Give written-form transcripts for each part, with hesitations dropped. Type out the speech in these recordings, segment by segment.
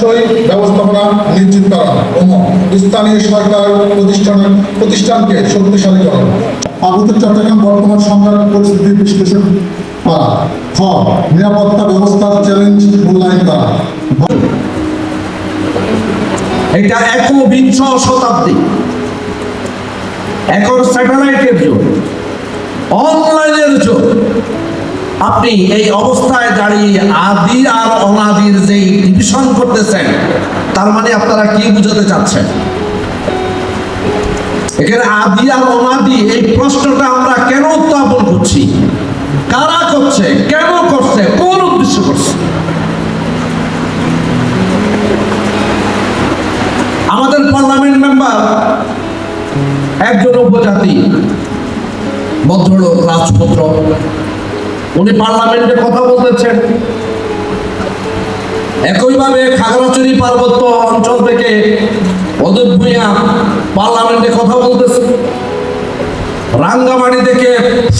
ব্যবস্থাপনা নিশ্চিত করা এবং স্থানীয় সরকার প্রতিষ্ঠানকে শক্তিশালী করা। পার্বত্য চট্টগ্রাম বর্তমান সংকট পরিস্থিতি বিশ্লেষণ করা। খ নিরাপত্তা ব্যবস্থার চ্যালেঞ্জ মূল্যায়ন করা। এটা একবিংশ শতাব্দী, এখন স্যাটেলাইটের যুগ, অনলাইনের যুগ। আপনি এই অবস্থায় দাঁড়িয়ে আদি আর অনাদির যে ডিভিশন করতেছেন, তার মানে আপনারা কি বুঝাতে চাচ্ছেন? এখানে আদি আর অনাদি এই প্রশ্নটা আমরা কেন উত্থাপন করছি? কারা করছে, কেন করছে, কোন উদ্দেশ্য করছে? আমাদের পার্লামেন্ট মেম্বার একজন উপজাতি ভদ্রলোক, রাজপুত্র, উনি পার্লামেন্টে কথা বলতেছেন। একইভাবে খাগড়াছড়ি পার্বত্য অঞ্চল থেকে অদূর ভূঁইয়া পার্লামেন্টে কথা বলতেছে। রাঙ্গামাটি থেকে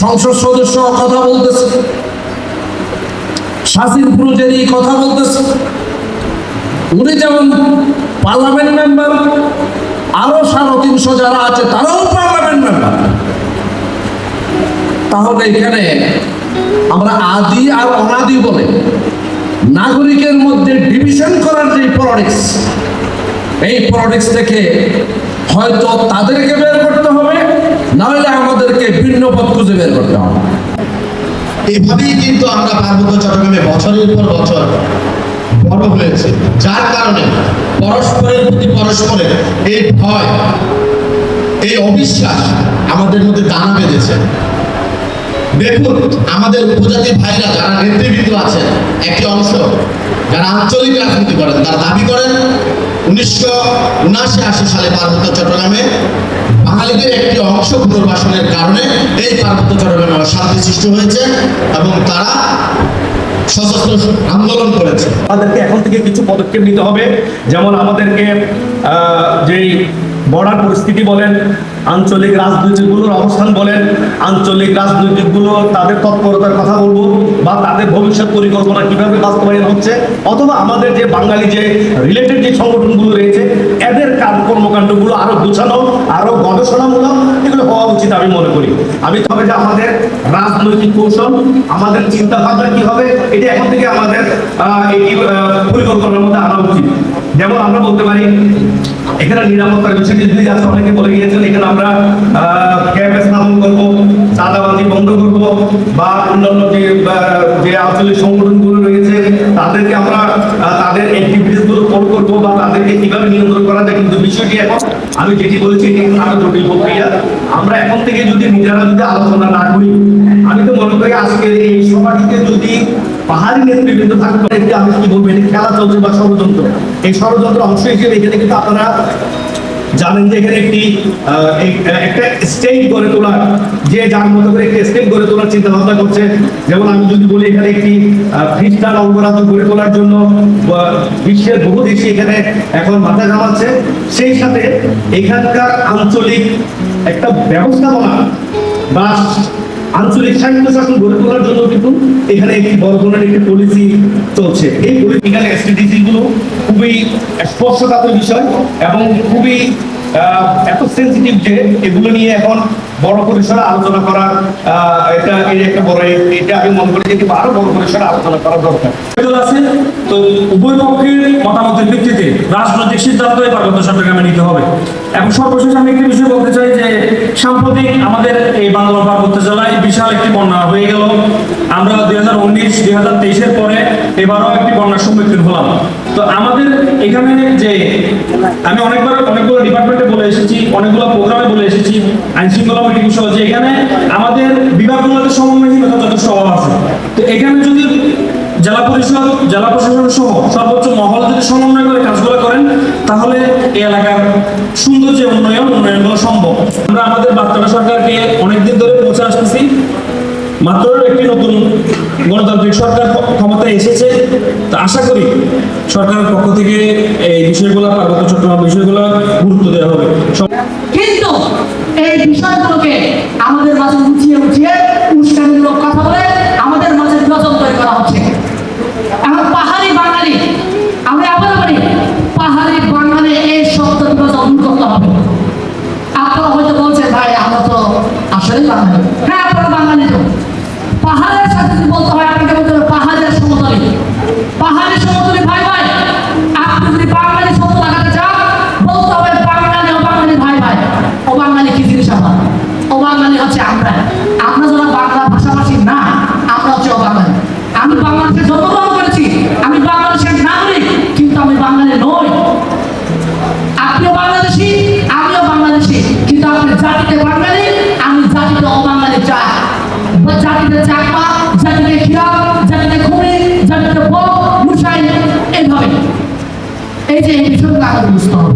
সংসদ সদস্য কথা বলতেছে। শাসিনপুর জেরি কথা বলতেছে। উনি যেমন পার্লামেন্ট মেম্বার, আরো 350 যারা আছে তারাও পার্লামেন্ট মেম্বার। তাহলে এখানে আমরা আদি আর অনাদি বলে নাগরিকের মধ্যে ডিভিশন করার যে পলিটিক্স, এই পলিটিক্স থেকে হয়তো তাদেরকে বের করতে হবে, নাহলে আমাদেরকে ভিন্ন পথ খুঁজে বের করতে হবে। এইভাবেই কিন্তু আমরা পার্বত্য চট্টগ্রামে বছরের পর বছর বড় হয়েছে, যার কারণে পরস্পরের প্রতি পরস্পরের এই ভয়, এই অবিশ্বাস আমাদের মধ্যে দানা বেঁধেছে। দেখুন, আমাদের উপজাতি ভাইরা যারা নেতৃবৃন্দ আছেন, একটি অংশ যারা আঞ্চলিক রাজনীতি করেন, তারা দাবি করেন 1979-80 সালে পার্বত্য চট্টগ্রামে বাঙালিদের একটি অংশ পুনর্বাসনের কারণে এই পার্বত্য চট্টগ্রামে অশান্তি সৃষ্টি হয়েছে এবং তারা সশস্ত্র আন্দোলন করেছে। আমাদেরকে এখন থেকে কিছু পদক্ষেপ নিতে হবে, যেমন আমাদেরকে যেই বর্ডার পরিস্থিতি বলেন, আঞ্চলিক রাজনীতিগুলোর অবস্থান বলেন, আঞ্চলিক রাজনীতিগুলো তাদের তৎপরতার কথা বলবো, বা তাদের ভবিষ্যৎ পরিকল্পনা কিভাবে বাস্তবায়ন হচ্ছে, অথবা আমাদের যে বাঙালি যে রিলেটেড যে সংগঠনগুলো রয়েছে এদের কর্মকাণ্ডগুলো আরো গোছানো, আরো গবেষণামূলক এগুলো হওয়া উচিত আমি মনে করি। আমি তবে যে আমাদের রাজনৈতিক কৌশল, আমাদের চিন্তা ভাবনা কি হবে, এটা এখন থেকে আমাদের এই পরিকল্পনার মধ্যে আনা উচিত। যেমন আমরা বলতে পারি এখানে নিরাপত্তার বিষয়টি যদি আছে, অনেকে বলে গিয়েছেন এখানে আমরা ক্যাম্প স্থাপন করবো, চাঁদাবাজি বন্ধ করবো, বা অন্যান্য যে আঞ্চলিক সংগঠনগুলো রয়েছে তাদেরকে আমরা তাদের অ্যাক্টিভিটিস গুলো ফলো করবো, বা তাদেরকে কিভাবে নিয়ন্ত্রণ করা যায়। কিন্তু বিষয়টি এখন আমি যেটি বলেছি এটি এখন আরো জটিল প্রক্রিয়া। আমরা এখন থেকে যদি নিজেরা যদি আলোচনা না করি, আমি তো মনে করি আজকের এই সভাটিতে যদি পাহাড়ি নেতৃবৃন্দ থাকতো, আমি কি বলবো, এটি খেলা চলছে বা ষড়যন্ত্র। এই ষড়যন্ত্র অংশ হিসেবে এখানে কিন্তু আপনারা জানেন যে এখানে একটা স্টেট গড়ে তোলার, যে যার মতো করে একটা স্টেট গড়ে তোলার চিন্তা ভাবনা করছে। যেমন আমি যদি বলি এখানে একটি খ্রিস্টান অঙ্গরাজ্য গড়ে তোলার জন্য বিশ্বের বহু দেশে এখানে এখন মাথা ঘামাচ্ছে। সেই সাথে এখানকার আঞ্চলিক একটা ব্যবস্থাপনা বা আঞ্চলিক সাহিত্য শাসন গড়ে তোলার জন্য কিন্তু এখানে একটি বড় ধরনের একটি পলিসি চলছে। এই পলিটিক্যাল এসটিডিসি গুলো খুবই স্পর্শকাতর বিষয় এবং খুবই এত সেন্সিটিভ যে এগুলো নিয়ে এখন বড় পরিসরে আলোচনা করার এটা একটা বড়, এটা আমি মনে করি যে আরো বড় পরিসরে আলোচনা করা দরকার আছে। তো উভয় পক্ষের মতামতের ভিত্তিতে রাজনৈতিক সিদ্ধান্ত পার্বত্য চট্টগ্রামে নিতে হবে। এবং সর্বশেষ আমি একটি বিষয় বলতে চাই যে সাম্প্রতিক আমাদের এই বাংলা পার্বত্য জেলায় বিশাল একটি বন্যা হয়ে গেল। আমরা 2019-2023-এর পরে এবারও একটি বন্যার সম্মুখীন হলাম। তো আমাদের এখানে যে আমি অনেকগুলো ডিপার্টমেন্টে বলে এসেছি, অনেকগুলো প্রোগ্রামে বলে এসেছি, আইন শৃঙ্খলা মিটিং সহ, যে এখানে আমাদের বিভাগগুলোতে সমন্বয়হীনতা যথেষ্ট অভাব আছে। তো এখানে যদি জেলা পরিষদ, জেলা প্রশাসন সহ সর্বোচ্চ মহল যদি সমন্বয় করে কাজগুলো করেন, তাহলে এই এলাকার সুন্দর যে উন্নয়নগুলো সম্ভব। আমরা আমাদের বার্তাটা সরকারকে অনেকদিন ধরে পৌঁছে আসতেছি। মাত্র একটি নতুন গণতান্ত্রিক সরকার ক্ষমতায় এসেছে, তা আশা করি সরকারের পক্ষ থেকে এই বিষয়গুলো, পার্বত্য চট্টগ্রাম বিষয়গুলো গুরুত্ব দেওয়া হবে। কিন্তু এই বিষয়গুলোকে আমাদের মাঝে উঠিয়ে উস্কানিমূলক কথা বলে আমাদের মাঝে বিভাজন তৈরি করা হচ্ছে। এখন পাহাড়ি বাঙালি আমরা আবার বলি বাঙালি। হ্যাঁ, আপনারা বাঙালি তো। পাহাড়ের সাথে যদি বলতে হয়, আপনাকে বলতে হবে পাহাড়ের সমতলে। পাহাড়ের সমতলে ভাই ভাই, আপনি যদি বাঙালি শব্দ লাগাতে চান, বলতে হবে বাঙালি ও বাঙালি ভাই ভাই। ও বাঙালি কি জিনিস আবার? ও বাঙালি হচ্ছে আমরা। আমরা যারা বাংলা ভাষাভাষী না, আমরা হচ্ছে ও বাঙালি। আমি বাংলাদেশে জন্মগ্রহণ করেছি, আমি বাংলাদেশের নাগরিক, কিন্তু আমি বাঙালি নই। আপনিও বাংলাদেশি, আমিও বাংলাদেশি, কিন্তু আপনি জাতিতে বাঙালি, আমি জাতিতে অবাঙালি। জাতিতে চাকমা, জাতিতে খিরাম, জাতিতে খুমি, জাতিতে বক, মুসাই, এইভাবে। এই যে এই বিষয়গুলো আমাদের বুঝতে হবে।